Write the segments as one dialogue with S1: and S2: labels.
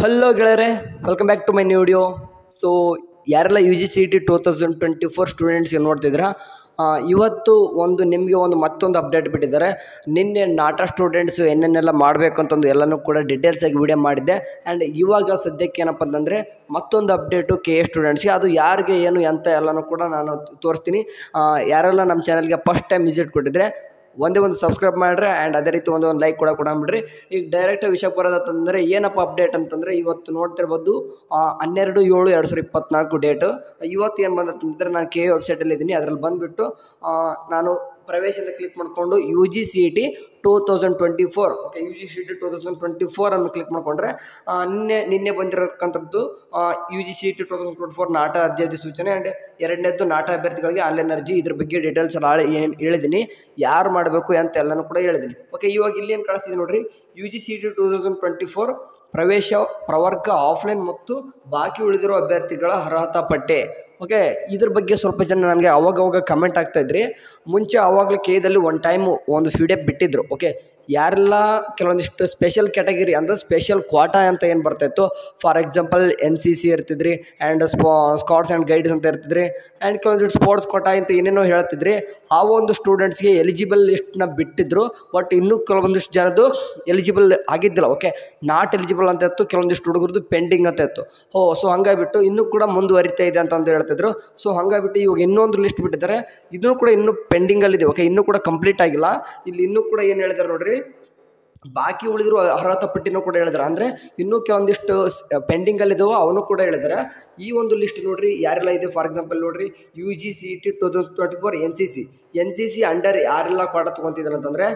S1: Hello ಗೆಳೆಯರೆ, welcome back to my new video. So ಯಾರೆಲ್ಲ U G C T 2024 students ನೋಡ್ತಿದ್ದೀರಾ, ಇವತ್ತು ನಿಮಗೆ ಮತ್ತೊಂದು ಅಪ್ಡೇಟ್ ಬಿಟ್ಟಿದ್ದಾರೆ. ನಿನ್ನೆ ನಾಟಾ ಸ್ಟೂಡೆಂಟ್ಸು ಏನೇನೆಲ್ಲ ಮಾಡಬೇಕು ಅಂತಂದು ಎಲ್ಲನೂ ಕೂಡ ಡೀಟೇಲ್ಸಾಗಿ ವಿಡಿಯೋ ಮಾಡಿದ್ದೆ. ಆ್ಯಂಡ್ ಇವಾಗ ಸದ್ಯಕ್ಕೆ ಏನಪ್ಪ ಅಂತಂದರೆ ಮತ್ತೊಂದು ಅಪ್ಡೇಟು ಕೆ ಎ ಸ್ಟೂಡೆಂಟ್ಸ್ಗೆ, ಅದು ಯಾರಿಗೆ ಏನು ಅಂತ ಎಲ್ಲನೂ ಕೂಡ ನಾನು ತೋರಿಸ್ತೀನಿ. ಯಾರೆಲ್ಲ ನಮ್ಮ ಚಾನಲ್ಗೆ ಫಸ್ಟ್ ಟೈಮ್ ವಿಸಿಟ್ ಕೊಟ್ಟಿದ್ರೆ ಒಂದೇ ಒಂದು ಸಬ್ಸ್ಕ್ರೈಬ್ ಮಾಡಿರಿ, ಆ್ಯಂಡ್ ಅದೇ ರೀತಿ ಒಂದು ಲೈಕ್ ಕೂಡ ಕೊಡಂಬಿಡ್ರಿ. ಈಗ ಡೈರೆಕ್ಟ್ ವಿಷಯ ಬರೋದಂತಂದರೆ ಏನಪ್ಪ ಅಪ್ಡೇಟ್ ಅಂತಂದರೆ, ಇವತ್ತು ನೋಡ್ತಿರ್ಬೋದು 12/7/2024 ಡೇಟು. ಇವತ್ತು ಏನು ಬಂದಂತಂದರೆ ನಾನು ಕೆ ವೆಬ್ಸೈಟಲ್ಲಿ ಇದ್ದೀನಿ. ಅದರಲ್ಲಿ ಬಂದುಬಿಟ್ಟು ನಾನು ಪ್ರವೇಶದಿಂದ ಕ್ಲಿಕ್ ಮಾಡಿಕೊಂಡು you G C T 2024 okay you G C T 2024 ಅನ್ನು ಕ್ಲಿಕ್ ಮಾಡಿಕೊಂಡ್ರೆ ನಿನ್ನೆ ಬಂದಿರತಕ್ಕಂಥದ್ದು you G C T 2024 NATA ಅರ್ಜಿ ಅಧಿಸೂಚನೆ. ಆ್ಯಂಡ್ ಎರಡನೇದ್ದು ನಾಟಾ ಅಭ್ಯರ್ಥಿಗಳಿಗೆ ಆನ್ಲೈನ್ ಅರ್ಜಿ. ಇದ್ರ ಬಗ್ಗೆ ಡೀಟೇಲ್ಸ್ ಎಲ್ಲ ಏನು ಹೇಳಿದ್ದೀನಿ, ಯಾರು ಮಾಡಬೇಕು ಅಂತ ಎಲ್ಲನೂ ಕೂಡ ಹೇಳಿದ್ದೀನಿ. ಓಕೆ, ಇವಾಗ ಇಲ್ಲಿ ಏನು ಕಾಣಿಸ್ತಿದೆ ನೋಡಿರಿ, ಯು ಜಿ ಸಿ ಟಿ 2024 ಪ್ರವೇಶ ಪ್ರವರ್ಗ ಆಫ್ಲೈನ್ ಮತ್ತು ಬಾಕಿ ಉಳಿದಿರುವ ಅಭ್ಯರ್ಥಿಗಳ ಅರ್ಹತಾ ಪಟ್ಟಿ. ಓಕೆ, ಇದ್ರ ಬಗ್ಗೆ ಸ್ವಲ್ಪ ಜನ ನನಗೆ ಅವಾಗವಾಗ ಕಮೆಂಟ್ ಆಗ್ತಾಯಿದ್ರಿ. ಮುಂಚೆ ಆವಾಗಲೇ ಕೇದಲ್ಲಿ ಒಂದು PDF ಬಿಟ್ಟಿದ್ರು. ಓಕೆ, ಯಾರೆಲ್ಲ ಕೆಲವೊಂದಿಷ್ಟು ಸ್ಪೆಷಲ್ ಕ್ಯಾಟಗರಿ ಅಂದರೆ ಸ್ಪೆಷಲ್ ಕ್ವಾಟಾ ಅಂತ ಏನು ಬರ್ತಾಯಿತ್ತು, ಫಾರ್ ಎಕ್ಸಾಂಪಲ್ NCC ಇರ್ತಿದ್ರಿ, ಆ್ಯಂಡ್ ಸ್ಕಾಟ್ಸ್ ಆ್ಯಂಡ್ ಗೈಡ್ಸ್ ಅಂತ ಇರ್ತಿದ್ರಿ, ಆ್ಯಂಡ್ ಕೆಲವೊಂದಿಷ್ಟು ಸ್ಪೋರ್ಟ್ಸ್ ಕ್ವಾಟಾ ಅಂತ ಏನೇನೋ ಹೇಳ್ತಿದ್ರಿ. ಆ ಒಂದು ಸ್ಟೂಡೆಂಟ್ಸ್ಗೆ ಎಲಿಜಿಬಲ್ ಲಿಸ್ಟ್ನ ಬಿಟ್ಟಿದ್ರು. ಬಟ್ ಇನ್ನೂ ಕೆಲವೊಂದಿಷ್ಟು ಜನದ್ದು ಎಲಿಜಿಬಲ್ ಆಗಿದ್ದಿಲ್ಲ. ಓಕೆ, ನಾಟ್ ಎಲಿಜಿಬಲ್ ಅಂತ ಇತ್ತು, ಕೆಲವೊಂದಿಷ್ಟು ಹುಡುಗರದ್ದು ಪೆಂಡಿಂಗ್ ಅಂತ ಇತ್ತು. ಸೊ ಹಂಗಾಗಿಬಿಟ್ಟು ಇನ್ನೂ ಕೂಡ ಮುಂದುವರಿತಾ ಇದೆ ಅಂತಂದು ಹೇಳ್ತಿದ್ರು. ಸೊ ಹಂಗಾಗಿಬಿಟ್ಟು ಇವಾಗ ಇನ್ನೊಂದು ಲಿಸ್ಟ್ ಬಿಟ್ಟಿದ್ದಾರೆ, ಇದನ್ನು ಕೂಡ ಇನ್ನೂ ಪೆಂಡಿಂಗಲ್ಲಿದೆ. ಓಕೆ, ಇನ್ನೂ ಕೂಡ ಕಂಪ್ಲೀಟ್ ಆಗಿಲ್ಲ. ಇಲ್ಲಿ ಇನ್ನೂ ಕೂಡ ಏನು ಹೇಳಿದ್ದಾರೆ ನೋಡ್ರಿ, ಬಾಕಿ ಉಳಿದಿರುವ ಅರ್ಹತಾ ಪಟ್ಟಿನೂ ಕೂಡ ಹೇಳಿದ್ದಾರೆ. ಅಂದರೆ ಇನ್ನೂ ಕೆಲವೊಂದಿಷ್ಟು ಪೆಂಡಿಂಗಲ್ಲಿದ್ದಾವೆ, ಅವನು ಕೂಡ ಹೇಳಿದ್ದಾರೆ. ಈ ಒಂದು ಲಿಸ್ಟ್ ನೋಡ್ರಿ ಯಾರೆಲ್ಲ ಇದೆ. ಫಾರ್ ಎಕ್ಸಾಂಪಲ್ ನೋಡ್ರಿ, U G C T 2024 NCC under ಯಾರೆಲ್ಲ ಕ್ವಾಟಾ ತೊಗೊತಿದ್ದಾರೆ ಅಂತಂದರೆ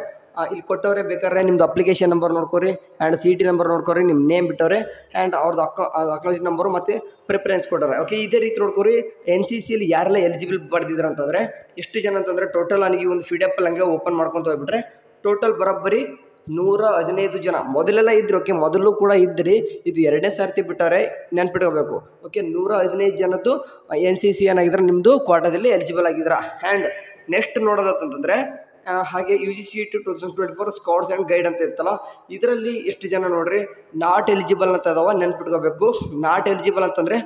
S1: ಇಲ್ಲಿ ಕೊಟ್ಟವ್ರೆ. ಬೇಕಾದ್ರೆ ನಿಮ್ಮದು ಅಪ್ಲಿಕೇಶನ್ ನಂಬರ್ ನೋಡ್ಕೊರಿ, ಆ್ಯಂಡ್ CT ನಂಬರ್ ನೋಡ್ಕೊರಿ, ನಿಮ್ಮ ನೇಮ್ ಬಿಟ್ಟವ್ರೆ, ಆ್ಯಂಡ್ ಅವ್ರದ್ದು ಅಕೌಂಟ್ ನಂಬರು ಮತ್ತು ಪ್ರಿಫರೆನ್ಸ್ ಕೊಟ್ಟವ್ರೆ. ಓಕೆ, ಇದೇ ರೀತಿ ನೋಡ್ಕೊರಿ. NCCಯಲ್ಲಿ ಯಾರೆಲ್ಲ ಎಲಿಜಿಬಲ್ ಪಡೆದಿದ್ದಾರೆ ಅಂತಂದರೆ ಎಷ್ಟು ಜನ ಅಂತಂದರೆ ಟೋಟಲ್ ನನಗೆ ಒಂದು PDF ಹಂಗೆ ಓಪನ್ ಮಾಡ್ಕೊತ ಹೋಗ್ಬಿಟ್ರೆ ಟೋಟಲ್ ಬರೋಬ್ಬರಿ 115 ಜನ. ಮೊದಲೆಲ್ಲ ಇದ್ರು. ಓಕೆ, ಮೊದಲು ಕೂಡ ಇದ್ರಿ, ಇದು ಎರಡನೇ ಸರ್ತಿ ಬಿಟ್ಟವ್ರೆ, ನೆನ್ಪಿಟ್ಕೋಬೇಕು. ಓಕೆ, 115 ಜನದ್ದು NCC ಏನಾಗಿದ್ರೆ ನಿಮ್ಮದು ಕ್ವಾಟಾದಲ್ಲಿ ಎಲಿಜಿಬಲ್ ಆಗಿದ್ರ. ಆ್ಯಂಡ್ ನೆಕ್ಸ್ಟ್ ನೋಡೋದಂತಂದರೆ ಹಾಗೆ you G C T 2024 Scots and guide ಅಂತ ಇರ್ತಲ್ಲ, ಇದರಲ್ಲಿ ಎಷ್ಟು ಜನ ನೋಡ್ರಿ ನಾಟ್ ಎಲಿಜಿಬಲ್ ಅಂತ ಇದಾವೆ, ನೆನ್ಪಿಟ್ಕೋಬೇಕು. ನಾಟ್ ಎಲಿಜಿಬಲ್ ಅಂತಂದರೆ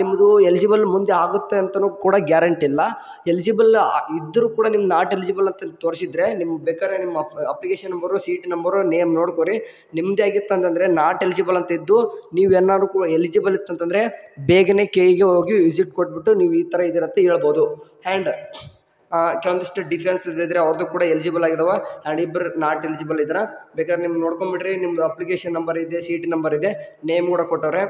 S1: ನಿಮ್ಮದು ಎಲಿಜಿಬಲ್ ಮುಂದೆ ಆಗುತ್ತೆ ಅಂತಲೂ ಕೂಡ ಗ್ಯಾರಂಟಿ ಇಲ್ಲ. ಎಲಿಜಿಬಲ್ ಇದ್ದರೂ ಕೂಡ ನಿಮ್ಮ ನಾಟ್ ಎಲಿಜಿಬಲ್ ಅಂತ ತೋರಿಸಿದ್ರೆ ನಿಮ್ಗೆ ಬೇಕಾದ್ರೆ ನಿಮ್ಮ application number, CT number, name ನೋಡ್ಕೊರಿ. ನಿಮ್ಮದೇ ಆಗಿತ್ತು ಅಂತಂದರೆ ನಾಟ್ ಎಲಿಜಿಬಲ್ ಅಂತ ಇದ್ದು ನೀವೇನಾದ್ರು ಕೂಡ ಎಲಿಜಿಬಲ್ ಇತ್ತಂತಂದರೆ ಬೇಗನೆ ಕೆಗೆ ಹೋಗಿ ವಿಸಿಟ್ ಕೊಟ್ಬಿಟ್ಟು ನೀವು ಈ ಥರ ಇದ್ದೀರಂತ ಹೇಳ್ಬೋದು. ಆ್ಯಂಡ್ ಕೆಲವೊಂದಿಷ್ಟು ಡಿಫೆನ್ಸ್ ಇದ್ದರೆ ಅವ್ರದ್ದು ಕೂಡ ಎಲಿಜಿಬಲ್ ಆಗಿದಾವೆ, ಆ್ಯಂಡ್ ಇಬ್ಬರು ನಾಟ್ ಎಲಿಜಿಬಲ್ ಇದ್ದಾರೆ. ಬೇಕಾದ್ರೆ ನಿಮ್ಗೆ ನೋಡ್ಕೊಂಬಿಡ್ರಿ, ನಿಮ್ಮದು ಅಪ್ಲಿಕೇಶನ್ ನಂಬರ್ ಇದೆ, CT ನಂಬರ್ ಇದೆ, ನೇಮ್ ಕೂಡ ಕೊಟ್ಟವ್ರೆ.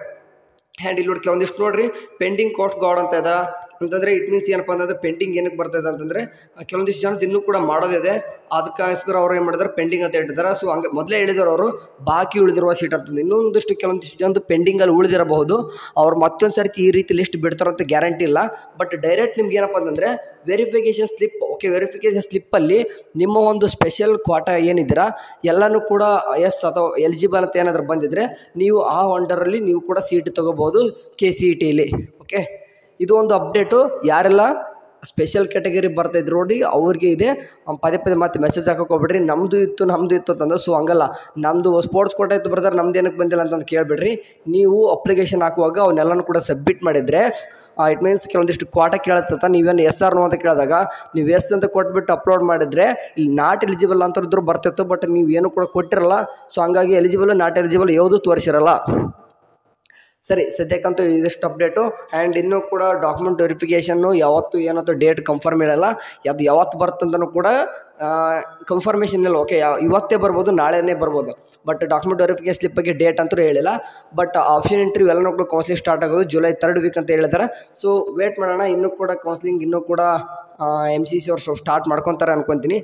S1: ಆ್ಯಂಡ್ ಇಲ್ಲಿ ನೋಡಿ ಕೆಲವೊಂದಿಷ್ಟು ನೋಡಿರಿ ಪೆಂಡಿಂಗ್ ಕೋಸ್ಟ್ ಗಾರ್ಡ್ ಅಂತ ಇದೆ. ಅಂತಂದರೆ ಇಟ್ ಮೀನ್ಸ್ ಏನಪ್ಪ ಅಂತಂದರೆ ಪೆಂಡಿಂಗ್ ಏನಕ್ಕೆ ಬರ್ತಾಯಿದೆ ಅಂತಂದರೆ ಕೆಲವೊಂದಿಷ್ಟು ಜನದ್ದು ಇನ್ನೂ ಕೂಡ ಮಾಡೋದಿದೆ, ಅದಕ್ಕೋಸ್ಕರ ಅವ್ರು ಏನು ಮಾಡಿದಾರೆ ಪೆಂಡಿಂಗ್ ಅಂತ ಇಟ್ಟಿದ್ದಾರೆ. ಸೊ ಹಂಗೆ ಮೊದಲೇ ಹೇಳಿದ್ರು ಅವರು ಬಾಕಿ ಉಳಿದಿರುವ ಸೀಟ್ ಅಂತಂದು. ಇನ್ನೊಂದಿಷ್ಟು ಕೆಲವೊಂದಿಷ್ಟು ಜನದ್ದು ಪೆಂಡಿಂಗಲ್ಲಿ ಉಳಿದಿರಬಹುದು. ಅವ್ರು ಮತ್ತೊಂದು ಸರ್ತಿ ಈ ರೀತಿ ಲಿಸ್ಟ್ ಬಿಡ್ತಾರಂತ ಗ್ಯಾರಂಟಿ ಇಲ್ಲ. ಬಟ್ ಡೈರೆಕ್ಟ್ ನಿಮ್ಗೆ ಏನಪ್ಪ ಅಂತಂದರೆ ವೆರಿಫಿಕೇಷನ್ ಸ್ಲಿಪ್. ಓಕೆ, ವೆರಿಫಿಕೇಷನ್ ಸ್ಲಿಪ್ಪಲ್ಲಿ ನಿಮ್ಮ ಒಂದು ಸ್ಪೆಷಲ್ ಕ್ವಾಟಾ ಏನಿದ್ದೀರಾ ಎಲ್ಲನೂ ಕೂಡ ಎಸ್ ಅಥವಾ ಎಲಿಜಿಬಲ್ ಅಂತ ಏನಾದರೂ ಬಂದಿದ್ದರೆ ನೀವು ಆ ಅಂಡರಲ್ಲಿ ನೀವು ಕೂಡ CT ತೊಗೋಬೋದು KCETಲಿ. ಓಕೆ, ಇದು ಒಂದು ಅಪ್ಡೇಟು. ಯಾರೆಲ್ಲ ಸ್ಪೆಷಲ್ ಕ್ಯಾಟಗರಿ ಬರ್ತಾಯಿದ್ರು ನೋಡಿ ಅವ್ರಿಗೆ ಇದೆ. ಪದೇ ಮತ್ತೆ ಮೆಸೇಜ್ ಹಾಕೋಕೆ ಹೋಗ್ಬಿಡ್ರಿ, ನಮ್ಮದು ಇತ್ತು ಅಂತಂದು. ಸೊ ಹಂಗಲ್ಲ, ನಮ್ಮದು ಸ್ಪೋರ್ಟ್ಸ್ ಕೋಟಾ ಇತ್ತು ಬರ್ತಾರೆ, ನಮ್ದು ಏನಕ್ಕೆ ಬಂದಿಲ್ಲ ಅಂತಂದು ಕೇಳಿಬಿಡ್ರಿ. ನೀವು ಅಪ್ಲಿಕೇಶನ್ ಹಾಕುವಾಗ ಅವನ್ನೆಲ್ಲನೂ ಕೂಡ ಸಬ್ಮಿಟ್ ಮಾಡಿದರೆ ಇಟ್ ಮೀನ್ಸ್ ಕೆಲವೊಂದಿಷ್ಟು ಕ್ವಾಟಾ ಕೇಳುತ್ತ. ನೀವೇನು ಎಸ್ ಆರ್ ನೋ ಅಂತ ಕೇಳಿದಾಗ ನೀವು ಎಸ್ ಅಂತ ಕೊಟ್ಬಿಟ್ಟು ಅಪ್ಲೋಡ್ ಮಾಡಿದರೆ ಇಲ್ಲಿ ನಾಟ್ ಎಲಿಜಿಬಲ್ ಅಂತಂದ್ರೂ ಬರ್ತಿತ್ತು. ಬಟ್ ನೀವು ಏನು ಕೂಡ ಕೊಟ್ಟಿರಲ್ಲ. ಸೊ ಹಂಗಾಗಿ ಎಲಿಜಿಬಲ್ ನಾಟ್ ಎಲಿಜಿಬಲ್ ಯಾವುದೂ ತೋರಿಸಿರಲ್ಲ. ಸರಿ, ಸದ್ಯಕ್ಕಂತೂ ಇದಿಷ್ಟು ಅಪ್ಡೇಟು. ಆ್ಯಂಡ್ ಇನ್ನೂ ಕೂಡ ಡಾಕ್ಯುಮೆಂಟ್ ವೆರಿಫಿಕೇಷನ್ನು ಯಾವತ್ತು ಏನಂತೂ ಡೇಟ್ ಕನ್ಫರ್ಮ್ ಇರಲ್ಲ. ಅದು ಯಾವತ್ತು ಬರ್ತಂತನೂ ಕೂಡ ಕನ್ಫರ್ಮೇಷನ್ ಇಲ್ಲ. ಓಕೆ, ಇವತ್ತೇ ಬರ್ಬೋದು, ನಾಳೆನೇ ಬರ್ಬೋದು. ಬಟ್ ಡಾಕ್ಯುಮೆಂಟ್ ವೆರಿಫಿಕೇಷನ್ ಸ್ಲಿಪ್ ಬಗ್ಗೆ ಡೇಟ್ ಅಂತೂ ಹೇಳಿಲ್ಲ. ಬಟ್ ಆಪ್ಷನ್ ಇಂಟರ್ವ್ಯೂ ಎಲ್ಲನೂ ಕೂಡ ಕೌನ್ಸಿಲಿಂಗ್ ಸ್ಟಾರ್ಟ್ ಆಗೋದು ಜುಲೈ 3rd ವೀಕ್ ಅಂತ ಹೇಳಿದ್ದಾರೆ. ಸೊ ವೇಟ್ ಮಾಡೋಣ. ಇನ್ನೂ ಕೂಡ ಕೌನ್ಸಿಲಿಂಗ್ ಇನ್ನೂ ಕೂಡ MCC ಅವ್ರು ಸ್ಟಾರ್ಟ್ ಮಾಡ್ಕೊತಾರೆ ಅನ್ಕೊತೀನಿ.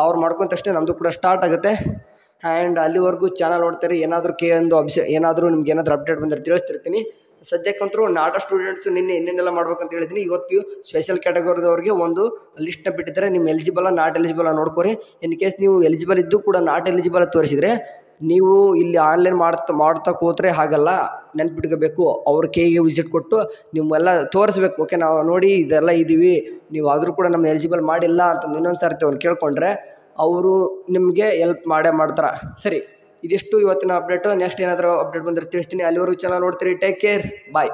S1: ಅವ್ರು ಮಾಡ್ಕೊಂತಷ್ಟೇ ನಮ್ಮದು ಕೂಡ ಸ್ಟಾರ್ಟ್ ಆಗುತ್ತೆ. ಆ್ಯಂಡ್ ಅಲ್ಲಿವರೆಗೂ ಚಾನಲ್ ನೋಡ್ತಾರೆ. ಏನಾದರೂ ಏನಾದರೂ ನಿಮ್ಗೆ ಏನಾದರೂ ಅಪ್ಡೇಟ್ ಬಂದರೆ ತಿಳಿಸ್ತಿರ್ತೀನಿ. ಸದ್ಯಕ್ಕಂತರೂ ನಾಟಾ ಸ್ಟೂಡೆಂಟ್ಸು ನಿನ್ನೆ ಇನ್ನೇನೆಲ್ಲ ಮಾಡ್ಬೇಕಂತ ಹೇಳಿದ್ದೀನಿ. ಇವತ್ತು ಸ್ಪೆಷಲ್ ಕ್ಯಾಟಗರಿದವ್ರಿಗೆ ಒಂದು ಲಿಸ್ಟ್ನ ಬಿಟ್ಟಿದ್ದಾರೆ. ನಿಮ್ಮ ಎಲಿಜಿಬಲ್ ನಾಟ್ ಎಲಿಜಿಬಲ್ ನೋಡ್ಕೊರಿ. ಇನ್ ಕೇಸ್ ನೀವು ಎಲಿಜಿಬಲ್ ಇದ್ದು ಕೂಡ ನಾಟ್ ಎಲಿಜಿಬಲ್ ತೋರಿಸಿದರೆ ನೀವು ಇಲ್ಲಿ ಆನ್ಲೈನ್ ಮಾಡ್ತಾ ಕೂತ್ರೆ ಹಾಗಲ್ಲ, ನೆನ್ಪಿಟ್ಕೋಬೇಕು. ಅವ್ರ ಕೆಗೆ ವಿಸಿಟ್ ಕೊಟ್ಟು ನೀವೆಲ್ಲ ತೋರಿಸ್ಬೇಕು. ಓಕೆ, ನಾವು ನೋಡಿ ಇದೆಲ್ಲ ಇದ್ದೀವಿ, ನೀವು ಆದರೂ ಕೂಡ ನಮ್ಮ ಎಲಿಜಿಬಲ್ ಮಾಡಿಲ್ಲ ಅಂತಂದು ಇನ್ನೊಂದು ಸರ್ತಿ ಅವ್ರು ಕೇಳ್ಕೊಂಡ್ರೆ ಅವರು ನಿಮಗೆ ಹೆಲ್ಪ್ ಮಾಡ್ತಾರೆ. ಸರಿ, ಇದಿಷ್ಟು ಇವತ್ತಿನ ಅಪ್ಡೇಟು. ನೆಕ್ಸ್ಟ್ ಏನಾದರೂ ಅಪ್ಡೇಟ್ ಬಂದರೆ ತಿಳಿಸ್ತೀನಿ. ಅಲ್ಲಿವರೆಗೂ ಚೆನ್ನಾಗಿ ನೋಡ್ತೀರಿ. Take care. ಬಾಯ್.